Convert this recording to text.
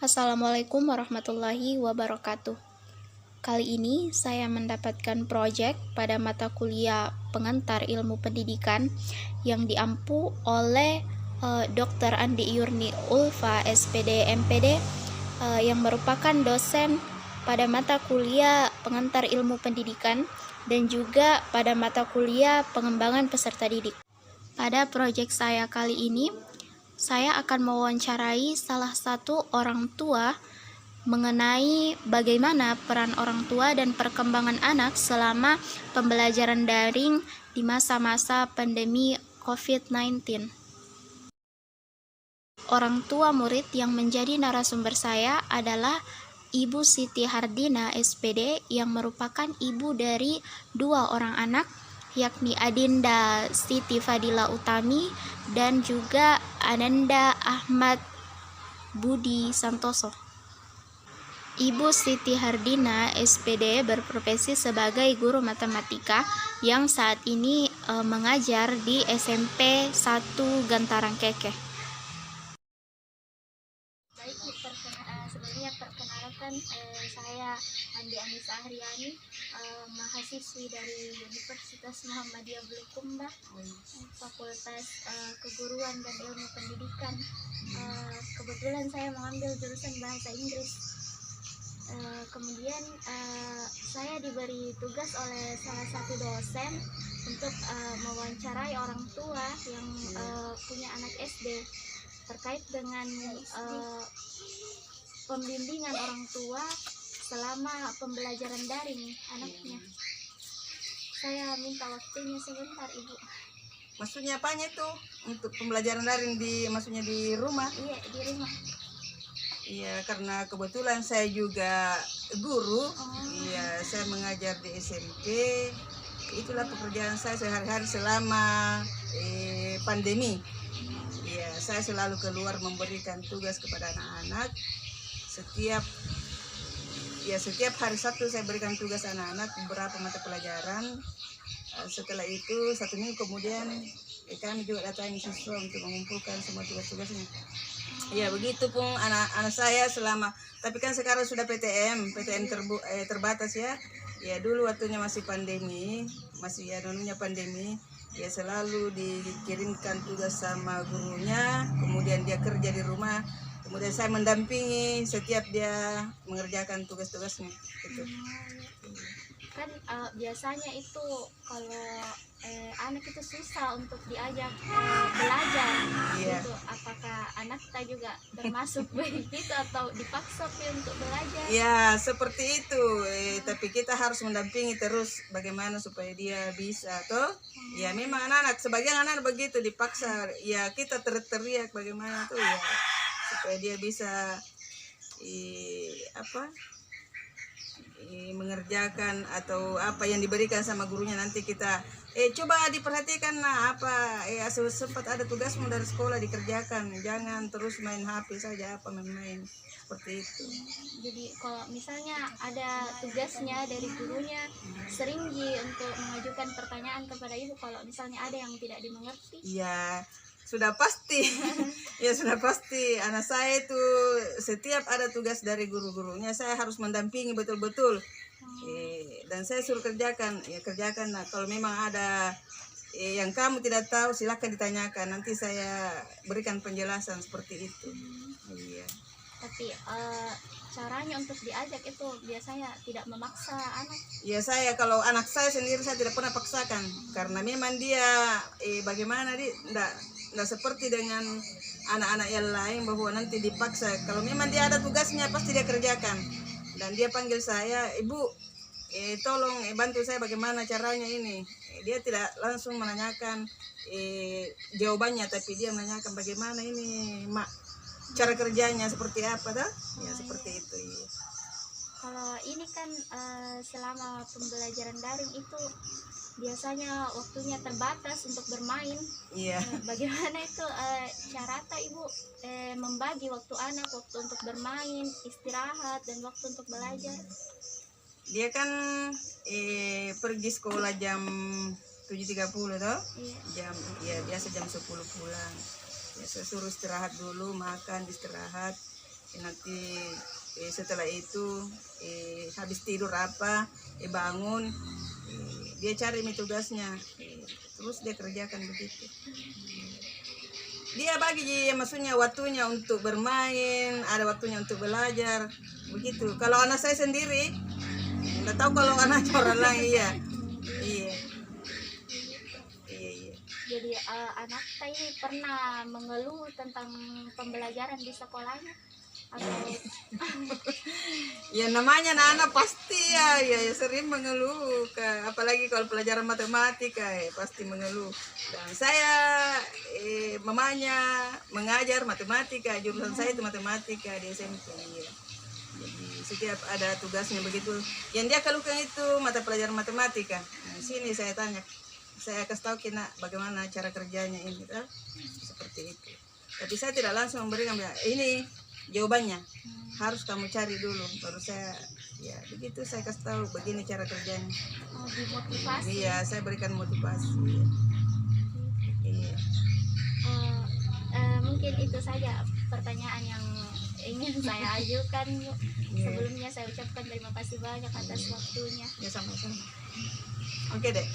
Assalamualaikum warahmatullahi wabarakatuh. Kali ini saya mendapatkan proyek pada mata kuliah pengantar ilmu pendidikan yang diampu oleh Dr. Andi Yurni Ulfa SPD MPD yang merupakan dosen pada mata kuliah pengantar ilmu pendidikan dan juga pada mata kuliah pengembangan peserta didik. Pada proyek saya kali ini, saya akan mewawancarai salah satu orang tua mengenai bagaimana peran orang tua dan perkembangan anak selama pembelajaran daring di masa-masa pandemi COVID-19. Orang tua murid yang menjadi narasumber saya adalah Ibu Siti Hardina SPD yang merupakan ibu dari 2 orang anak, yakni Adinda Siti Fadila Utami dan juga Ananda Ahmad Budi Santoso. Ibu Siti Hardina SPD berprofesi sebagai guru matematika yang saat ini mengajar di SMP 1 Gantarang Kekeh. Baik, sebelumnya perkenalkan, saya Andi Anissa Ahriani, mahasiswi dari Universitas Muhammadiyah Bulukumba, Fakultas Keguruan dan Ilmu Pendidikan. Kebetulan saya mengambil jurusan Bahasa Inggris. Kemudian saya diberi tugas oleh salah satu dosen untuk mewawancarai orang tua yang punya anak SD terkait dengan pembimbingan orang tua selama pembelajaran daring anaknya. Saya minta waktunya sebentar, Ibu. Maksudnya apanya itu? Untuk pembelajaran daring maksudnya di rumah? Iya, di rumah. Iya, karena kebetulan saya juga guru. Iya, saya mengajar di SMP. Itulah pekerjaan saya sehari-hari selama pandemi. Iya, saya selalu keluar memberikan tugas kepada anak-anak. Setiap hari Sabtu saya berikan tugas anak-anak beberapa mata pelajaran. Setelah itu 1 minggu kemudian kami juga datangi siswa untuk mengumpulkan semua tugas-tugasnya. Ya, begitu pun anak-anak saya selama, tapi kan sekarang sudah PTM terbatas ya. Ya, dulu waktunya masih pandemi, masih pandemi, ya selalu dikirimkan tugas sama gurunya, kemudian dia kerja di rumah, kemudian saya mendampingi setiap dia mengerjakan tugas-tugasnya gitu. Kan biasanya itu kalau anak itu susah untuk diajak belajar. Iya. Gitu. Apakah anak kita juga termasuk begitu atau dipaksa untuk belajar? Ya, seperti itu. Tapi kita harus mendampingi terus bagaimana supaya dia bisa toh. Ya, memang anak-anak sebagian anak begitu dipaksa. Ya, kita teriak bagaimana tuh ya supaya dia bisa mengerjakan atau apa yang diberikan sama gurunya. Nanti kita coba diperhatikan sempat ada tugasmu dari sekolah dikerjakan, jangan terus main HP saja main seperti itu. Jadi kalau misalnya ada tugasnya dari gurunya, sering untuk mengajukan pertanyaan kepada ibu kalau misalnya ada yang tidak dimengerti. Iya, sudah pasti. Ya, sudah pasti anak saya itu setiap ada tugas dari guru-gurunya saya harus mendampingi betul-betul. Dan saya suruh kerjakan. Nah, kalau memang ada yang kamu tidak tahu silakan ditanyakan, nanti saya berikan penjelasan seperti itu. Iya. Tapi caranya untuk diajak itu biasanya tidak memaksa anak. Ya, kalau anak saya sendiri saya tidak pernah paksakan, karena memang dia bagaimana dia enggak seperti dengan anak-anak yang lain bahwa nanti dipaksa. Kalau memang dia ada tugasnya pasti dia kerjakan. Dan dia panggil saya, "Ibu, tolong bantu saya bagaimana caranya ini." Dia tidak langsung menanyakan jawabannya, tapi dia menanyakan bagaimana ini, Mak, cara kerjanya seperti apa dah? Ya, seperti itu. Iya. Kalau ini kan selama pembelajaran daring itu biasanya waktunya terbatas untuk bermain. Iya. Bagaimana itu cara Ibu membagi waktu anak, waktu untuk bermain, istirahat, dan waktu untuk belajar? Dia kan pergi sekolah jam 7.30 toh? Iya. Biasa jam 10 pulang. Ya, saya suruh istirahat dulu, makan, istirahat. nanti setelah itu habis tidur apa bangun dia cari tugasnya terus dia kerjakan begitu. Dia bagi maksudnya waktunya untuk bermain, ada waktunya untuk belajar begitu. Kalau anak saya sendiri nggak tahu, kalau anak orang lain iya. Jadi anak saya pernah mengeluh tentang pembelajaran di sekolahnya atau Ya namanya anak-anak pasti ya sering mengeluh, apalagi kalau pelajaran matematika pasti mengeluh. Dan saya mamanya mengajar matematika, jurusan saya itu matematika di SMP. Jadi setiap ada tugasnya begitu, yang dia keluhkan itu mata pelajaran matematika. Nah, sini saya tanya, saya kasih tahu kena bagaimana cara kerjanya ini, seperti itu. Tapi saya tidak langsung memberikan ini jawabannya, harus kamu cari dulu baru saya ya begitu saya kasih tahu begini cara kerjanya. Dimotivasi. Iya, saya berikan motivasi. Iya. Mungkin itu saja pertanyaan yang ingin saya ajukan. Sebelumnya saya ucapkan terima kasih banyak atas waktunya. Ya sama-sama. Oke deh.